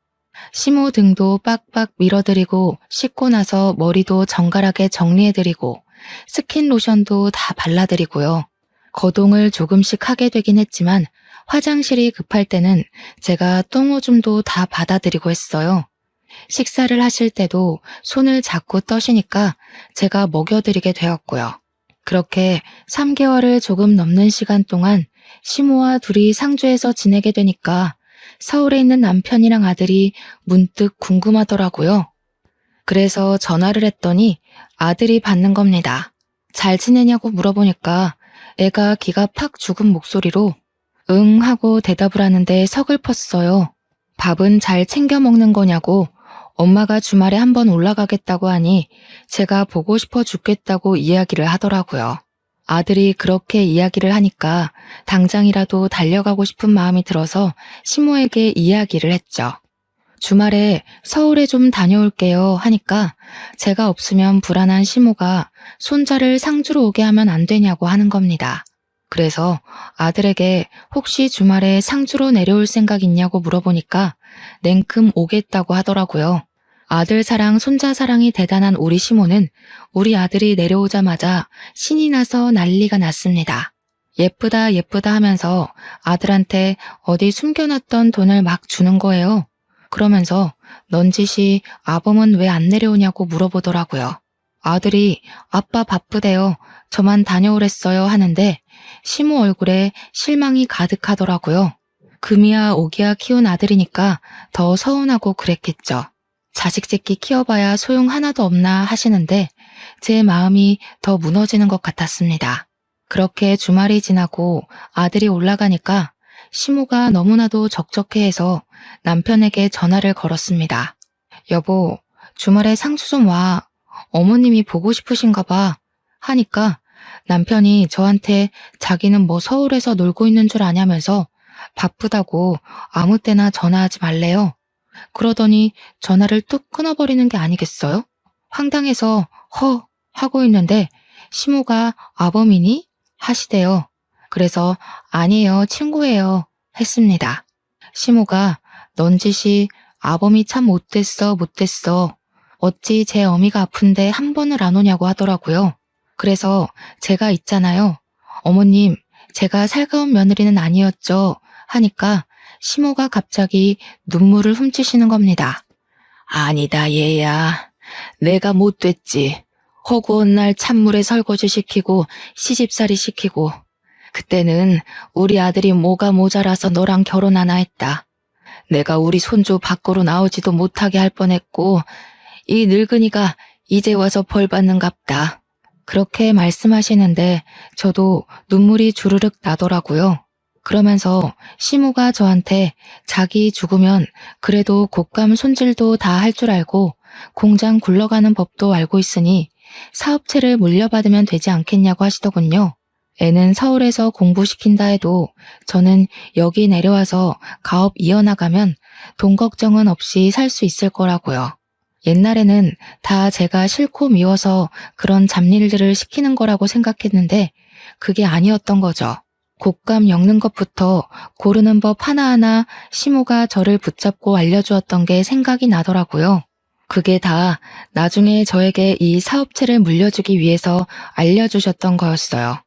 시모 등도 빡빡 밀어드리고 씻고 나서 머리도 정갈하게 정리해드리고 스킨 로션도 다 발라드리고요. 거동을 조금씩 하게 되긴 했지만 화장실이 급할 때는 제가 똥오줌도 다 받아드리고 했어요. 식사를 하실 때도 손을 자꾸 떠시니까 제가 먹여드리게 되었고요. 그렇게 3개월을 조금 넘는 시간 동안 시모와 둘이 상주에서 지내게 되니까 서울에 있는 남편이랑 아들이 문득 궁금하더라고요. 그래서 전화를 했더니 아들이 받는 겁니다. 잘 지내냐고 물어보니까 애가 기가 팍 죽은 목소리로 응 하고 대답을 하는데 서글펐어요. 밥은 잘 챙겨 먹는 거냐고 엄마가 주말에 한번 올라가겠다고 하니 제가 보고 싶어 죽겠다고 이야기를 하더라고요. 아들이 그렇게 이야기를 하니까 당장이라도 달려가고 싶은 마음이 들어서 시모에게 이야기를 했죠. 주말에 서울에 좀 다녀올게요 하니까 제가 없으면 불안한 시모가 손자를 상주로 오게 하면 안 되냐고 하는 겁니다. 그래서 아들에게 혹시 주말에 상주로 내려올 생각 있냐고 물어보니까 냉큼 오겠다고 하더라고요. 아들 사랑, 손자 사랑이 대단한 우리 시모는 우리 아들이 내려오자마자 신이 나서 난리가 났습니다. 예쁘다 예쁘다 하면서 아들한테 어디 숨겨놨던 돈을 막 주는 거예요. 그러면서 넌지시 아범은 왜 안 내려오냐고 물어보더라고요. 아들이 아빠 바쁘대요. 저만 다녀오랬어요 하는데 시모 얼굴에 실망이 가득하더라고요. 금이야 오기야 키운 아들이니까 더 서운하고 그랬겠죠. 자식 새끼 키워봐야 소용 하나도 없나 하시는데 제 마음이 더 무너지는 것 같았습니다. 그렇게 주말이 지나고 아들이 올라가니까 시모가 너무나도 적적해해서 남편에게 전화를 걸었습니다. 여보, 주말에 상주 좀 와. 어머님이 보고 싶으신가 봐. 하니까 남편이 저한테 자기는 뭐 서울에서 놀고 있는 줄 아냐면서 바쁘다고 아무 때나 전화하지 말래요. 그러더니 전화를 뚝 끊어버리는 게 아니겠어요? 황당해서 하고 있는데 시모가 아범이니? 하시대요. 그래서 아니에요, 친구예요 했습니다. 시모가 넌짓이 아범이 참 못됐어. 어찌 제 어미가 아픈데 한 번을 안 오냐고 하더라고요. 그래서 제가 있잖아요. 어머님, 제가 살가운 며느리는 아니었죠. 하니까 시모가 갑자기 눈물을 훔치시는 겁니다. 아니다, 얘야. 내가 못됐지. 허구한 날 찬물에 설거지 시키고 시집살이 시키고 그때는 우리 아들이 뭐가 모자라서 너랑 결혼하나 했다. 내가 우리 손주 밖으로 나오지도 못하게 할 뻔했고 이 늙은이가 이제 와서 벌 받는갑다. 그렇게 말씀하시는데 저도 눈물이 주르륵 나더라고요. 그러면서 시모가 저한테 자기 죽으면 그래도 곶감 손질도 다 할 줄 알고 공장 굴러가는 법도 알고 있으니 사업체를 물려받으면 되지 않겠냐고 하시더군요. 애는 서울에서 공부시킨다 해도 저는 여기 내려와서 가업 이어나가면 돈 걱정은 없이 살 수 있을 거라고요. 옛날에는 다 제가 싫고 미워서 그런 잡일들을 시키는 거라고 생각했는데 그게 아니었던 거죠. 곶감 엮는 것부터 고르는 법 하나하나 시모가 저를 붙잡고 알려주었던 게 생각이 나더라고요. 그게 다 나중에 저에게 이 사업체를 물려주기 위해서 알려주셨던 거였어요.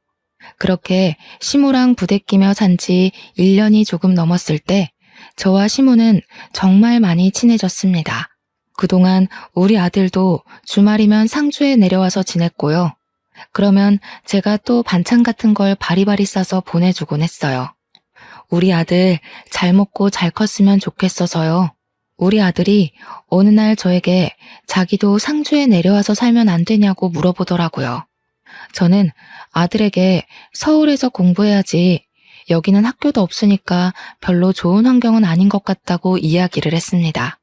그렇게 시모랑 부대끼며 산 지 1년이 조금 넘었을 때 저와 시모는 정말 많이 친해졌습니다. 그동안 우리 아들도 주말이면 상주에 내려와서 지냈고요. 그러면 제가 또 반찬 같은 걸 바리바리 싸서 보내주곤 했어요. 우리 아들 잘 먹고 잘 컸으면 좋겠어서요. 우리 아들이 어느 날 저에게 자기도 상주에 내려와서 살면 안 되냐고 물어보더라고요. 저는 아들에게 서울에서 공부해야지 여기는 학교도 없으니까 별로 좋은 환경은 아닌 것 같다고 이야기를 했습니다.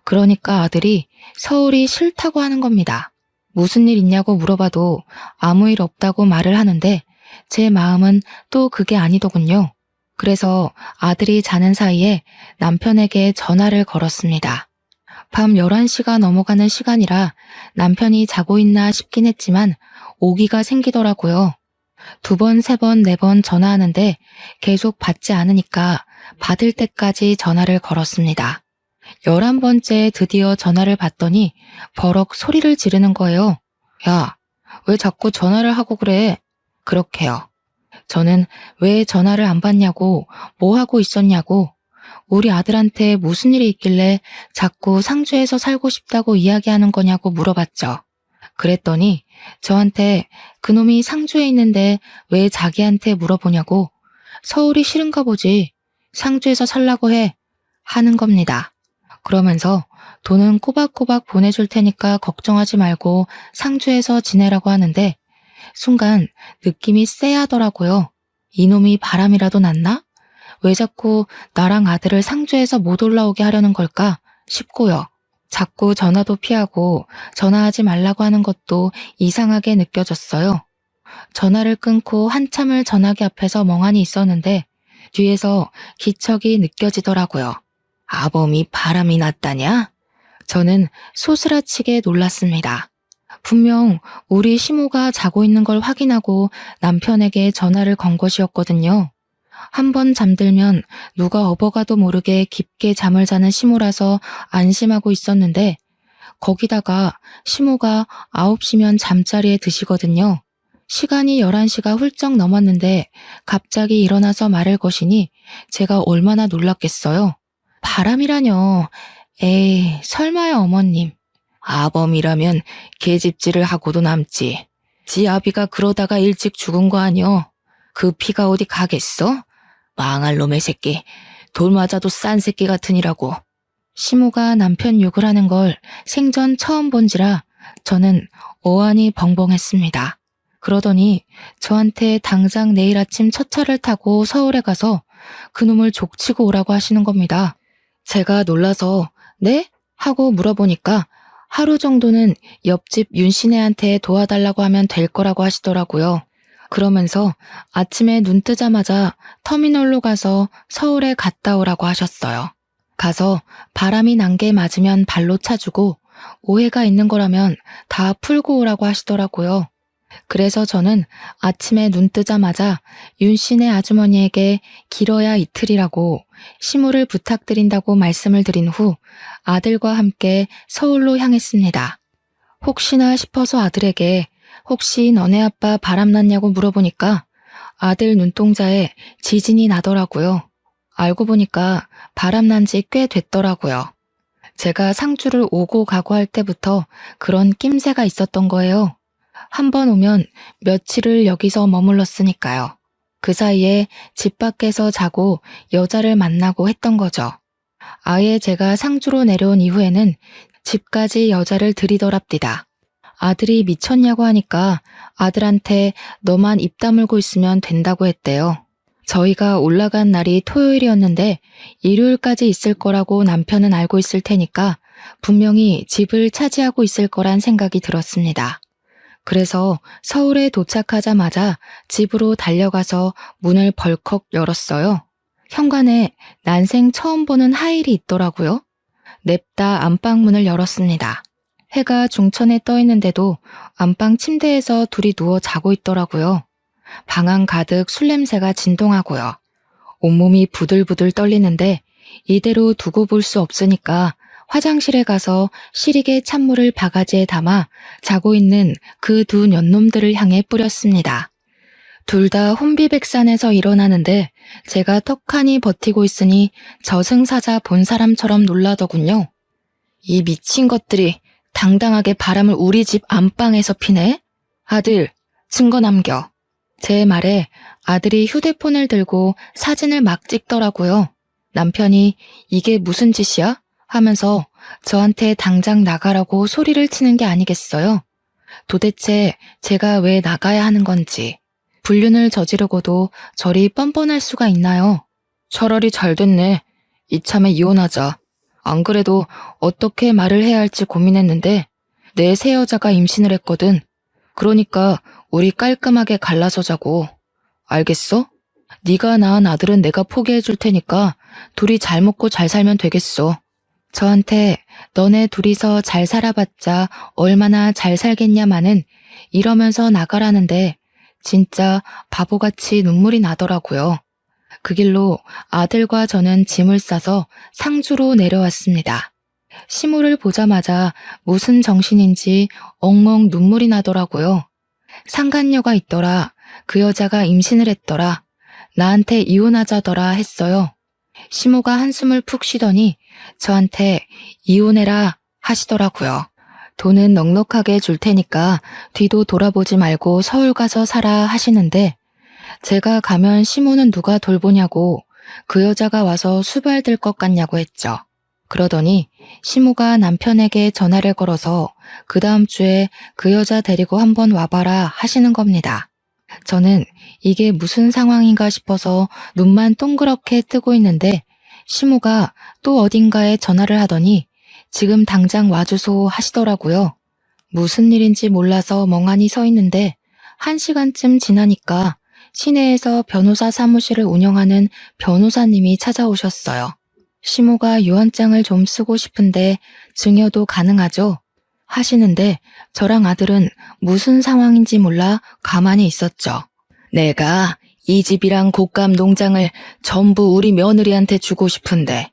그러니까 아들이 서울이 싫다고 하는 겁니다. 무슨 일 있냐고 물어봐도 아무 일 없다고 말을 하는데 제 마음은 또 그게 아니더군요. 그래서 아들이 자는 사이에 남편에게 전화를 걸었습니다. 밤 11시가 넘어가는 시간이라 남편이 자고 있나 싶긴 했지만 오기가 생기더라고요. 2번, 3번, 4번 전화하는데 계속 받지 않으니까 받을 때까지 전화를 걸었습니다. 11번째 드디어 전화를 받더니 버럭 소리를 지르는 거예요. 야, 왜 자꾸 전화를 하고 그래? 그렇게요. 저는 왜 전화를 안 받냐고, 뭐 하고 있었냐고, 우리 아들한테 무슨 일이 있길래 자꾸 상주에서 살고 싶다고 이야기하는 거냐고 물어봤죠. 그랬더니 저한테 그놈이 상주에 있는데 왜 자기한테 물어보냐고, 서울이 싫은가 보지, 상주에서 살라고 해, 하는 겁니다. 그러면서 돈은 꼬박꼬박 보내줄 테니까 걱정하지 말고 상주에서 지내라고 하는데 순간 느낌이 쎄하더라고요. 이놈이 바람이라도 났나? 왜 자꾸 나랑 아들을 상주에서 못 올라오게 하려는 걸까 싶고요. 자꾸 전화도 피하고 전화하지 말라고 하는 것도 이상하게 느껴졌어요. 전화를 끊고 한참을 전화기 앞에서 멍하니 있었는데 뒤에서 기척이 느껴지더라고요. 아범이 바람이 났다냐? 저는 소스라치게 놀랐습니다. 분명 우리 시모가 자고 있는 걸 확인하고 남편에게 전화를 건 것이었거든요. 한 번 잠들면 누가 업어가도 모르게 깊게 잠을 자는 시모라서 안심하고 있었는데 거기다가 시모가 9시면 잠자리에 드시거든요. 시간이 11시가 훌쩍 넘었는데 갑자기 일어나서 말을 거시니 제가 얼마나 놀랐겠어요. 바람이라뇨. 에이, 설마요 어머님. 아범이라면 계집질을 하고도 남지. 지 아비가 그러다가 일찍 죽은 거 아니여. 그 피가 어디 가겠어? 망할 놈의 새끼. 돌 맞아도 싼 새끼 같으니라고. 시모가 남편 욕을 하는 걸 생전 처음 본지라 저는 어안이 벙벙했습니다. 그러더니 저한테 당장 내일 아침 첫 차를 타고 서울에 가서 그놈을 족치고 오라고 하시는 겁니다. 제가 놀라서 네? 하고 물어보니까 하루 정도는 옆집 윤씨네한테 도와달라고 하면 될 거라고 하시더라고요. 그러면서 아침에 눈 뜨자마자 터미널로 가서 서울에 갔다 오라고 하셨어요. 가서 바람이 난 게 맞으면 발로 차주고 오해가 있는 거라면 다 풀고 오라고 하시더라고요. 그래서 저는 아침에 눈 뜨자마자 윤씨네 아주머니에게 길어야 이틀이라고 시무를 부탁드린다고 말씀을 드린 후 아들과 함께 서울로 향했습니다. 혹시나 싶어서 아들에게 혹시 너네 아빠 바람났냐고 물어보니까 아들 눈동자에 지진이 나더라고요. 알고 보니까 바람난 지 꽤 됐더라고요. 제가 상주를 오고 가고 할 때부터 그런 낌새가 있었던 거예요. 한 번 오면 며칠을 여기서 머물렀으니까요. 그 사이에 집 밖에서 자고 여자를 만나고 했던 거죠. 아예 제가 상주로 내려온 이후에는 집까지 여자를 들이더랍디다. 아들이 미쳤냐고 하니까 아들한테 너만 입 다물고 있으면 된다고 했대요. 저희가 올라간 날이 토요일이었는데 일요일까지 있을 거라고 남편은 알고 있을 테니까 분명히 집을 차지하고 있을 거란 생각이 들었습니다. 그래서 서울에 도착하자마자 집으로 달려가서 문을 벌컥 열었어요. 현관에 난생 처음 보는 하일이 있더라고요. 냅다 안방 문을 열었습니다. 해가 중천에 떠 있는데도 안방 침대에서 둘이 누워 자고 있더라고요. 방안 가득 술 냄새가 진동하고요. 온몸이 부들부들 떨리는데 이대로 두고 볼 수 없으니까 화장실에 가서 시리게 찬물을 바가지에 담아 자고 있는 그 두 년놈들을 향해 뿌렸습니다. 둘 다 혼비백산에서 일어나는데 제가 턱하니 버티고 있으니 저승사자 본 사람처럼 놀라더군요. 이 미친 것들이 당당하게 바람을 우리 집 안방에서 피네? 아들, 증거 남겨. 제 말에 아들이 휴대폰을 들고 사진을 막 찍더라고요. 남편이 이게 무슨 짓이야? 하면서 저한테 당장 나가라고 소리를 치는 게 아니겠어요? 도대체 제가 왜 나가야 하는 건지, 불륜을 저지르고도 저리 뻔뻔할 수가 있나요? 차라리 잘 됐네. 이참에 이혼하자. 안 그래도 어떻게 말을 해야 할지 고민했는데 내 새 여자가 임신을 했거든. 그러니까 우리 깔끔하게 갈라서 자고. 알겠어? 네가 낳은 아들은 내가 포기해 줄 테니까 둘이 잘 먹고 잘 살면 되겠어. 저한테 너네 둘이서 잘 살아봤자 얼마나 잘 살겠냐마는 이러면서 나가라는데 진짜 바보같이 눈물이 나더라고요. 그 길로 아들과 저는 짐을 싸서 상주로 내려왔습니다. 시무를 보자마자 무슨 정신인지 엉엉 눈물이 나더라고요. 상간녀가 있더라. 그 여자가 임신을 했더라. 나한테 이혼하자더라 했어요. 시모가 한숨을 푹 쉬더니 저한테 이혼해라 하시더라고요. 돈은 넉넉하게 줄 테니까 뒤도 돌아보지 말고 서울 가서 살아 하시는데 제가 가면 시모는 누가 돌보냐고 그 여자가 와서 수발될 것 같냐고 했죠. 그러더니 시모가 남편에게 전화를 걸어서 그 다음 주에 그 여자 데리고 한번 와봐라 하시는 겁니다. 저는 이게 무슨 상황인가 싶어서 눈만 동그랗게 뜨고 있는데 시모가 또 어딘가에 전화를 하더니 지금 당장 와주소 하시더라고요. 무슨 일인지 몰라서 멍하니 서 있는데 1시간쯤 지나니까 시내에서 변호사 사무실을 운영하는 변호사님이 찾아오셨어요. 시모가 유언장을 좀 쓰고 싶은데 증여도 가능하죠? 하시는데 저랑 아들은 무슨 상황인지 몰라 가만히 있었죠. 내가 이 집이랑 곶감 농장을 전부 우리 며느리한테 주고 싶은데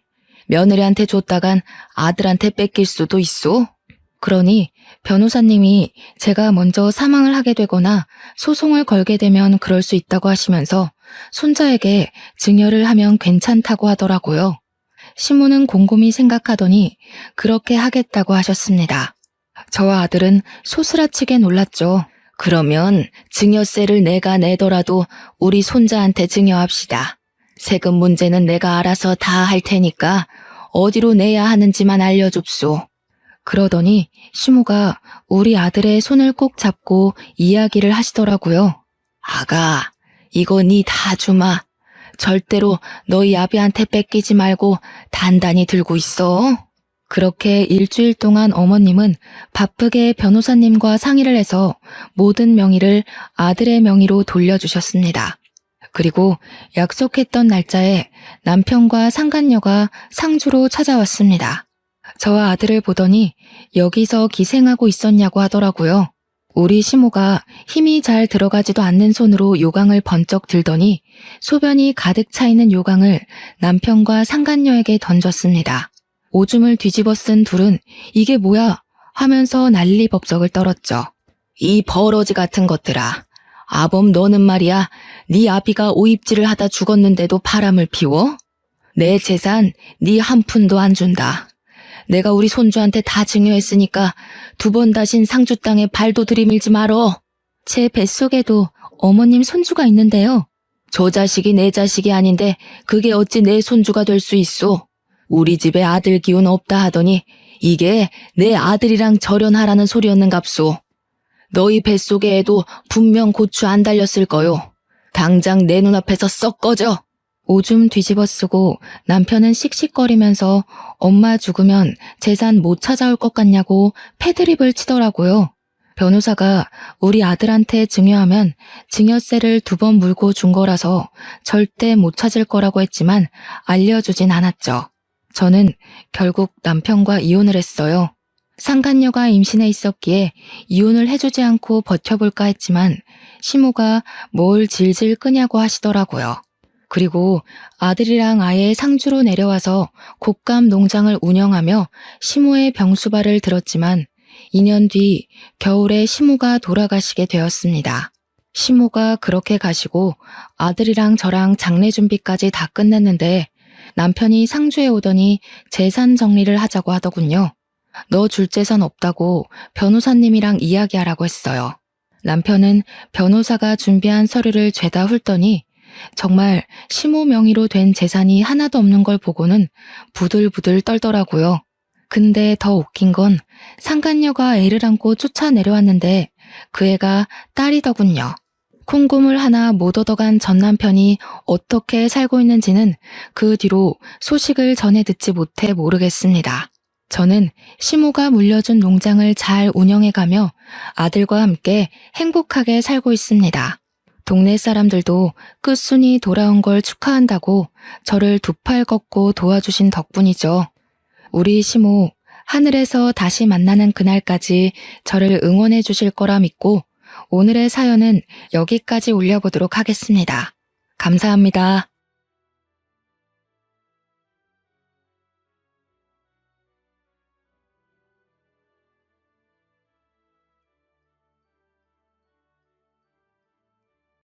며느리한테 줬다간 아들한테 뺏길 수도 있소? 그러니 변호사님이 제가 먼저 사망을 하게 되거나 소송을 걸게 되면 그럴 수 있다고 하시면서 손자에게 증여를 하면 괜찮다고 하더라고요. 시모는 곰곰이 생각하더니 그렇게 하겠다고 하셨습니다. 저와 아들은 소스라치게 놀랐죠. 그러면 증여세를 내가 내더라도 우리 손자한테 증여합시다. 세금 문제는 내가 알아서 다 할 테니까 어디로 내야 하는지만 알려줍소. 그러더니 시모가 우리 아들의 손을 꼭 잡고 이야기를 하시더라고요. 아가, 이거 니 다 주마. 절대로 너희 아비한테 뺏기지 말고 단단히 들고 있어. 그렇게 일주일 동안 어머님은 바쁘게 변호사님과 상의를 해서 모든 명의를 아들의 명의로 돌려주셨습니다. 그리고 약속했던 날짜에 남편과 상간녀가 상주로 찾아왔습니다. 저와 아들을 보더니 여기서 기생하고 있었냐고 하더라고요. 우리 시모가 힘이 잘 들어가지도 않는 손으로 요강을 번쩍 들더니 소변이 가득 차 있는 요강을 남편과 상간녀에게 던졌습니다. 오줌을 뒤집어 쓴 둘은 이게 뭐야 하면서 난리법석을 떨었죠. 이 버러지 같은 것들아. 아범 너는 말이야 네 아비가 오입질을 하다 죽었는데도 바람을 피워? 내 재산 네 한 푼도 안 준다. 내가 우리 손주한테 다 증여했으니까 두 번 다신 상주 땅에 발도 들이밀지 말어. 제 뱃속에도 어머님 손주가 있는데요. 저 자식이 내 자식이 아닌데 그게 어찌 내 손주가 될 수 있소. 우리 집에 아들 기운 없다 하더니 이게 내 아들이랑 절연하라는 소리였는갑소. 너희 뱃속에 애도 분명 고추 안 달렸을 거요. 당장 내 눈앞에서 썩 꺼져. 오줌 뒤집어 쓰고 남편은 씩씩거리면서 엄마 죽으면 재산 못 찾아올 것 같냐고 패드립을 치더라고요. 변호사가 우리 아들한테 증여하면 증여세를 2번 물고 준 거라서 절대 못 찾을 거라고 했지만 알려주진 않았죠. 저는 결국 남편과 이혼을 했어요. 상간녀가 임신해 있었기에 이혼을 해주지 않고 버텨볼까 했지만 시모가 뭘 질질 끄냐고 하시더라고요. 그리고 아들이랑 아예 상주로 내려와서 곶감 농장을 운영하며 시모의 병수발을 들었지만 2년 뒤 겨울에 시모가 돌아가시게 되었습니다. 시모가 그렇게 가시고 아들이랑 저랑 장례 준비까지 다 끝냈는데 남편이 상주에 오더니 재산 정리를 하자고 하더군요. 너 줄 재산 없다고 변호사님이랑 이야기하라고 했어요. 남편은 변호사가 준비한 서류를 죄다 훑더니 정말 시모 명의로 된 재산이 하나도 없는 걸 보고는 부들부들 떨더라고요. 근데 더 웃긴 건 상간녀가 애를 안고 쫓아 내려왔는데 그 애가 딸이더군요. 콩고물 하나 못 얻어간 전 남편이 어떻게 살고 있는지는 그 뒤로 소식을 전해 듣지 못해 모르겠습니다. 저는 시모가 물려준 농장을 잘 운영해가며 아들과 함께 행복하게 살고 있습니다. 동네 사람들도 끝순이 돌아온 걸 축하한다고 저를 2팔 걷고 도와주신 덕분이죠. 우리 시모 하늘에서 다시 만나는 그날까지 저를 응원해 주실 거라 믿고 오늘의 사연은 여기까지 올려보도록 하겠습니다. 감사합니다.